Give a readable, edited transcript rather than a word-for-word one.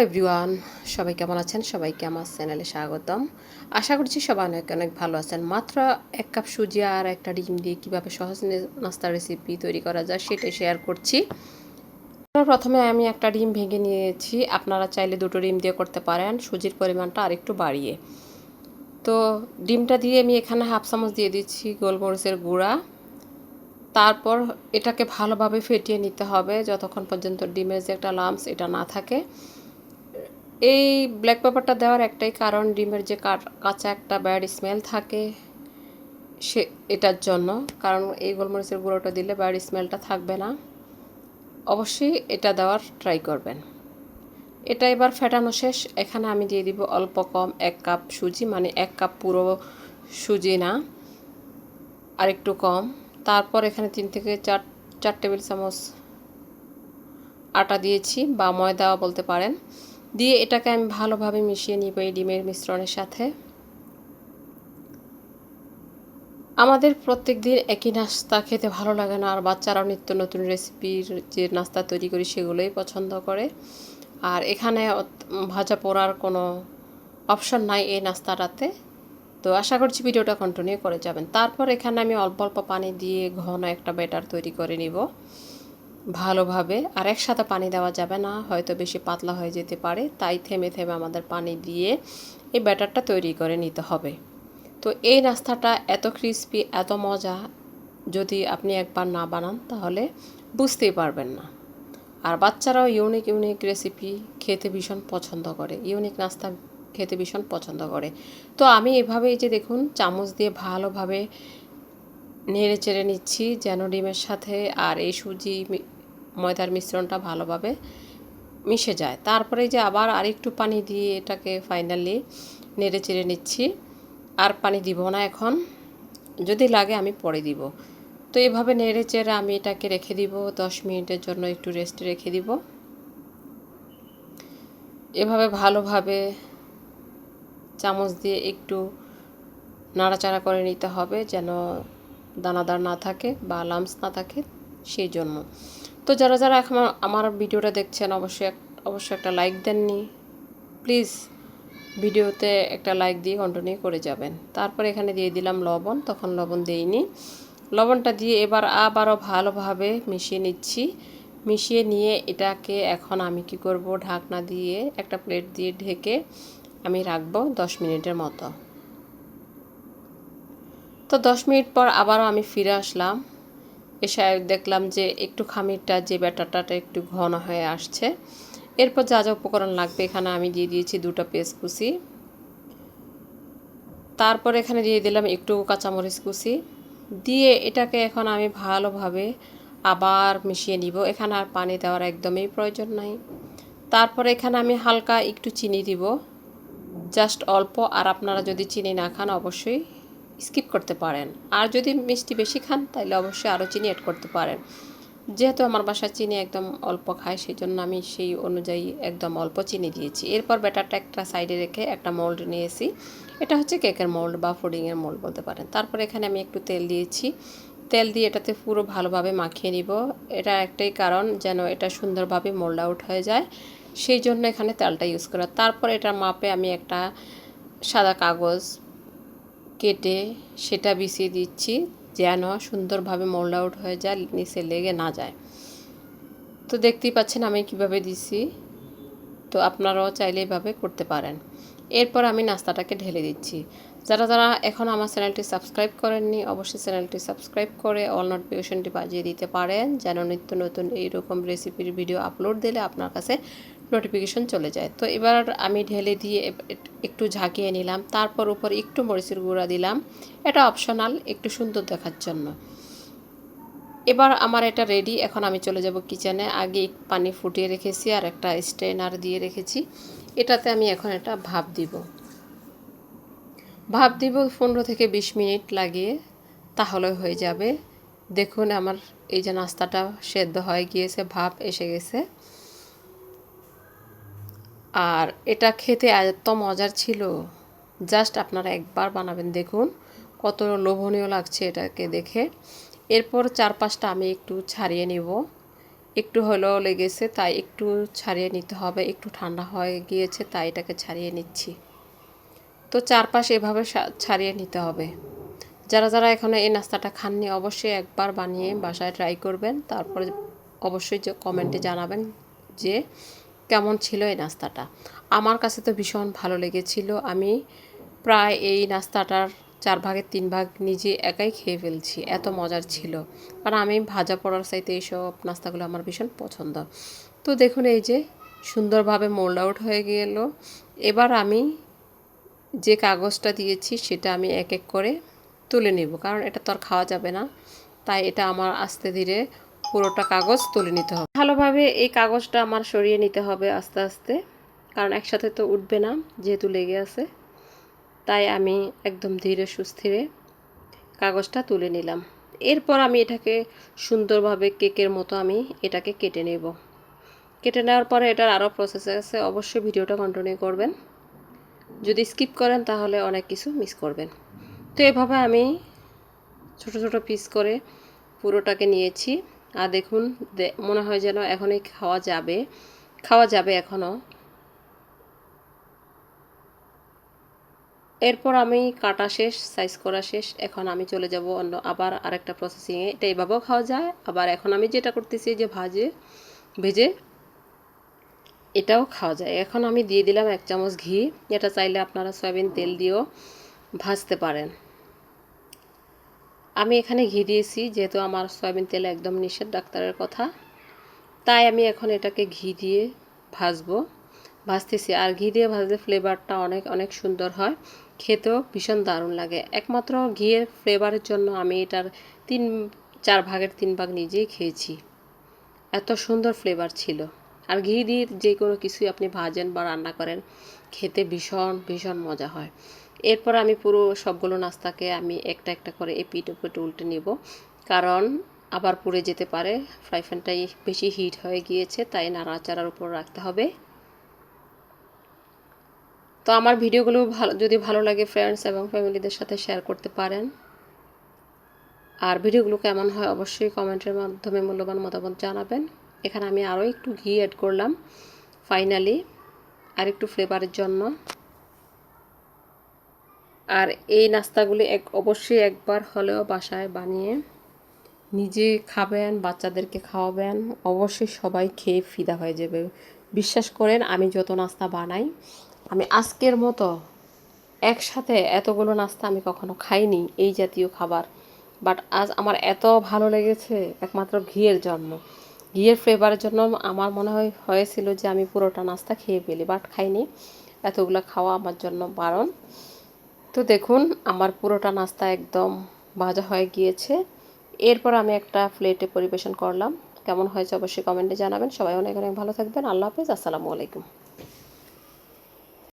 Everyone, সবাই কেমন আছেন? সবাইকে আমার চ্যানেলে স্বাগতম। আশা করছি সবাই অনেক অনেক ভালো আছেন। মাত্র 1 কাপ সুজি আর একটা ডিম দিয়ে কীভাবে সহজ নাস্তার রেসিপি তৈরি করা যায় সেটাই শেয়ার করছি। প্রথমে আমি একটা ডিম ভেঙে নিয়েছি। আপনারা চাইলে 2টো ডিম দিয়ে করতে পারেন, সুজির পরিমাণটা আরেকটু বাড়িয়ে। তো ডিমটা দিয়ে আমি এখানে হাফ চামচ দিয়ে দিচ্ছি গোলমরিচের গুঁড়া। তারপর এটাকে ভালোভাবে ফেটিয়ে নিতে হবে যতক্ষণ পর্যন্ত ডিমের যে একটা লাম্পস এটা না থাকে। এই ব্ল্যাক পেপারটা দেওয়ার একটাই কারণ, ডিমের যে কাঁচা একটা ব্যাড স্মেল থাকে সে এটার জন্য। কারণ এই গোলমরিচের গুঁড়োটা দিলে ব্যাড স্মেলটা থাকবে না। অবশ্যই এটা দেওয়ার ট্রাই করবেন। এটা এবার ফেটানো শেষ। এখানে আমি দিয়ে দিব অল্প কম 1 কাপ সুজি, মানে 1 কাপ পুরো সুজি না, আর একটু কম। তারপর এখানে 3 থেকে 4 টেবিল চামচ আটা দিয়েছি, বা ময়দা বলতে পারেন। দিয়ে এটাকে আমি ভালোভাবে মিশিয়ে নিব এই ডিমের মিশ্রণের সাথে। আমাদের প্রত্যেক দিন একই নাস্তা খেতে ভালো লাগে না, আর বাচ্চারাও নিত্য নতুন রেসিপির যে নাস্তা তৈরি করি সেগুলোই পছন্দ করে। আর এখানে ভাজা পোড়ার কোনো অপশন নাই এই নাস্তাটাতে। তো আশা করছি ভিডিওটা কন্টিনিউ করে যাবেন। তারপর এখানে আমি অল্প অল্প পানি দিয়ে ঘন একটা ব্যাটার তৈরি করে নিব ভালোভাবে। আর একসাথে পানি দেওয়া যাবে না, হয়তো বেশি পাতলা হয়ে যেতে পারে, তাই থেমে থেমে আমাদের পানি দিয়ে এই ব্যাটারটা তৈরি করে নিতে হবে। তো এই নাস্তাটা এত ক্রিস্পি, এত মজা, যদি আপনি একবার না বানান তাহলে বুঝতেই পারবেন না। আর বাচ্চারাও ইউনিক ইউনিক রেসিপি খেতে ভীষণ পছন্দ করে, ইউনিক নাস্তা খেতে ভীষণ পছন্দ করে। তো আমি এভাবেই যে দেখুন চামচ দিয়ে ভালোভাবে নেড়ে চেড়ে নিচ্ছি যেন ডিমের সাথে আর এই সুজি ময়দার মিশ্রণটা ভালোভাবে মিশে যায়। তারপরে যে আবার আরেকটু পানি দিয়ে এটাকে ফাইনালি নেড়ে চেড়ে নিচ্ছি। আর পানি দিব না এখন, যদি লাগে আমি পরে দিব। তো এভাবে নেড়ে চেড়ে আমি এটাকে রেখে দিব 10 মিনিটের জন্য, একটু রেস্টে রেখে দিব। এভাবে ভালোভাবে চামচ দিয়ে একটু নাড়াচাড়া করে নিতে হবে যেন দানাদার না থাকে বা লাম্পস না থাকে, সেই জন্য। তো যারা যারা এখন আমার ভিডিওটা দেখছেন অবশ্যই একটা লাইক দেননি, প্লিজ ভিডিওতে একটা লাইক দিয়ে কন্টিনিউ করে যাবেন। তারপর এখানে দিয়ে দিলাম লবণ, তখন লবণ দেইনি। লবণটা দিয়ে এবার আবারও ভালোভাবে মিশিয়ে নিচ্ছি। মিশিয়ে নিয়ে এটাকে এখন আমি কি করব, ঢাকনা দিয়ে একটা প্লেট দিয়ে ঢেকে আমি রাখবো 10 মিনিটের মতো। তো 10 মিনিট পর আবারও আমি ফিরে আসলাম। এসে দেখলাম যে একটু খামিরটা, যে ব্যাটারটা একটু ঘন হয়ে আসছে। এরপর যা যা উপকরণ লাগবে এখানে আমি দিয়ে দিয়েছি 2টা পেঁয়াজ কুচি। তারপর এখানে দিয়ে দিলাম একটু কাঁচামরিচ কুচি। দিয়ে এটাকে এখন আমি ভালোভাবে আবার মিশিয়ে নিব। এখানে আর পানি দেওয়ার একদমই প্রয়োজন নাই। তারপর এখানে আমি হালকা একটু চিনি দিব, জাস্ট অল্প। আর আপনারা যদি চিনি না খান অবশ্যই স্কিপ করতে পারেন, আর যদি মিষ্টি বেশি খান তাহলে অবশ্যই আরও চিনি অ্যাড করতে পারেন। যেহেতু আমার বাসায় চিনি একদম অল্প খায়, সেই জন্য আমি সেই অনুযায়ী একদম অল্প চিনি দিয়েছি। এরপর ব্যাটারটা একটা সাইডে রেখে একটা মোল্ড নিয়েছি। এটা হচ্ছে কেকের মোল্ড বা পুডিংয়ের মোল্ড বলতে পারেন। তারপর এখানে আমি একটু তেল দিয়েছি। তেল দিয়ে এটাতে পুরো ভালোভাবে মাখিয়ে নিব। এটা একটাই কারণ, যেন এটা সুন্দরভাবে মোল্ড আউট হয়ে যায়, সেই জন্য এখানে তেলটা ইউজ করা। তারপর এটার মাপে আমি একটা সাদা কাগজ কেটে সেটা বিছিয়ে দিচ্ছি যেন সুন্দরভাবে মোল্ড আউট হয়ে যায়, নিচে লেগে না যায়। তো দেখতেই পাচ্ছেন আমি কিভাবে দিছি। তো আপনারাও চাইলে এইভাবে করতে পারেন। এরপর আমি নাস্তাটাকে ঢেলে দিচ্ছি। যারা যারা এখন আমার চ্যানেলটি সাবস্ক্রাইব করেননি অবশ্যই চ্যানেলটি সাবস্ক্রাইব করে অল নোটিফিকেশনটি বাজিয়ে দিতে পারেন, যেন নিত্য নতুন এইরকম রেসিপির ভিডিও আপলোড দিলে আপনার কাছে নোটিফিকেশন চলে যায়। তো এবার আমি ঢেলে দিয়ে একটু ঝাঁকিয়ে নিলাম। তারপর উপর একটু মরিচের গুঁড়া দিলাম, এটা অপশনাল, একটু সুন্দর দেখার জন্য। এবার আমার এটা রেডি। এখন আমি চলে যাব কিচেনে। আগে পানি ফুটিয়ে রেখেছি আর একটা স্ট্রেনার দিয়ে রেখেছি। এটাতে আমি এখন এটা ভাপ দিব 15 থেকে 20 মিনিট লাগিয়ে, তাহলে হয়ে যাবে। দেখুন আমার এই যে নাস্তাটা সেদ্ধ হয়ে গিয়েছে, ভাপ এসে গেছে। আর এটা খেতে এত মজার ছিল, জাস্ট আপনারা একবার বানাবেন দেখুন কত লোভনীয় লাগছে এটাকে দেখে। এরপর চারপাশটা আমি একটু ছাড়িয়ে নেব। একটু হলেও লেগেছে, তাই একটু ছাড়িয়ে নিতে হবে। একটু ঠান্ডা হয়ে গিয়েছে, তাই এটাকে ছাড়িয়ে নিচ্ছি। তো চারপাশ এভাবে ছাড়িয়ে নিতে হবে। যারা যারা এখনো এই নাস্তাটা খাননি অবশ্যই একবার বানিয়ে বাসায় ট্রাই করবেন। তারপরে অবশ্যই যে কমেন্টে জানাবেন যে কেমন ছিল এই নাস্তাটা। আমার কাছে তো ভীষণ ভালো লেগেছিল। আমি প্রায় এই নাস্তাটার 4 ভাগের 3 ভাগ নিজে একাই খেয়ে ফেলছি, এত মজার ছিল। কারণ আমি ভাজা পোড়ার চাইতে এইসব নাস্তাগুলো আমার ভীষণ পছন্দ। তো দেখুন এই যে সুন্দরভাবে মোল্ড আউট হয়ে গেল। এবার আমি যে কাগজটা দিয়েছি সেটা আমি এক এক করে তুলে নেব, কারণ এটা তো আর খাওয়া যাবে না। তাই এটা আমার আস্তে ধীরে পুরোটা কাগজ তুলে নিতে হবে। ভালোভাবে এই কাগজটা আমার সরিয়ে নিতে হবে আস্তে আস্তে, কারণ একসাথে তো উঠবে না যেহেতু লেগে আছে। তাই আমি একদম ধীরে সুস্থিরে কাগজটা তুলে নিলাম। এরপর আমি এটাকে সুন্দরভাবে কেকের মতো আমি এটাকে কেটে নেব। কেটে নেওয়ার পরে এটার আরও প্রসেস আছে, অবশ্যই ভিডিওটা কন্টিনিউ করবেন। যদি স্কিপ করেন তাহলে অনেক কিছু মিস করবেন। তো এভাবে আমি ছোট ছোট পিস করে পুরোটাকে নিয়েছি। আর দেখুন মনে হয় যেন এখনই খাওয়া যাবে এখনও। এরপর আমি কাটা শেষ, সাইজ করা শেষ। এখন আমি চলে যাব অন্য আবার আরেকটা প্রসেসিংয়ে। এটা এভাবেও খাওয়া যায়, আবার এখন আমি যেটা করতেছি যে ভেজে এটাও খাওয়া যায়। এখন আমি দিয়ে দিলাম 1 চামচ ঘি। এটা চাইলে আপনারা সয়াবিন তেল দিয়েও ভাজতে পারেন। আমি এখানে ঘি দিয়েছি, যেহেতু আমার সয়াবিন তেল একদম নিষেধ ডাক্তারের কথা, তাই আমি এখন এটাকে ঘি দিয়ে ভাজতেছি। আর ঘি দিয়ে ভাজলে ফ্লেভারটা অনেক অনেক সুন্দর হয়, খেতেও ভীষণ দারুণ লাগে। একমাত্র ঘিয়ের ফ্লেভারের জন্য আমি এটার 4 ভাগের 3 ভাগ নিজেই খেয়েছি, এত সুন্দর ফ্লেভার ছিল। আর ঘি দিয়ে যে কোনো কিছুই আপনি ভাজেন বা রান্না করেন, খেতে ভীষণ ভীষণ মজা হয়। এরপর আমি পুরো সবগুলো নাস্তাকে আমি একটা একটা করে এপিট ওপিট উল্টে নেব, কারণ আবার পুড়ে যেতে পারে। ফ্রাই প্যানটাই বেশি হিট হয়ে গিয়েছে, তাই নাড়াচাড়ার উপর রাখতে হবে। তো আমার ভিডিওগুলো যদি ভালো লাগে ফ্রেন্ডস এবং ফ্যামিলিদের সাথে শেয়ার করতে পারেন। আর ভিডিওগুলো কেমন হয় অবশ্যই কমেন্টের মাধ্যমে মূল্যবান মতামত জানাবেন। এখানে আমি আরও একটু ঘি অ্যাড করলাম ফাইনালি, আর একটু ফ্লেভারের জন্য। আর এই নাস্তাগুলি অবশ্যই একবার হলেও বাসায় বানিয়ে নিজে খাবেন, বাচ্চাদেরকে খাওয়াবেন, অবশ্যই সবাই খেয়ে ফিদা হয়ে যাবে। বিশ্বাস করেন, আমি যত নাস্তা বানাই, আমি আজকের মতো একসাথে এতগুলো নাস্তা আমি কখনো খাইনি এই জাতীয় খাবার। বাট আজ আমার এত ভালো লেগেছে একমাত্র ঘিয়ের জন্য। ঘিয়ের ফ্লেভারের জন্য আমার মনে হয়েছিল যে আমি পুরোটা নাস্তা খেয়ে ফেলি, বাট খাইনি। এতগুলো খাওয়া আমার জন্য বারণ। তো দেখুন আমার পুরোটা নাস্তা একদম ভাজা হয়ে গিয়েছে। এরপর আমি একটা প্লেটে পরিবেশন করলাম। কেমন হয়েছে অবশ্যই কমেন্টে জানাবেন। সবাই অনেক অনেক ভালো থাকবেন। আল্লাহ হাফেজ, আসসালামু আলাইকুম।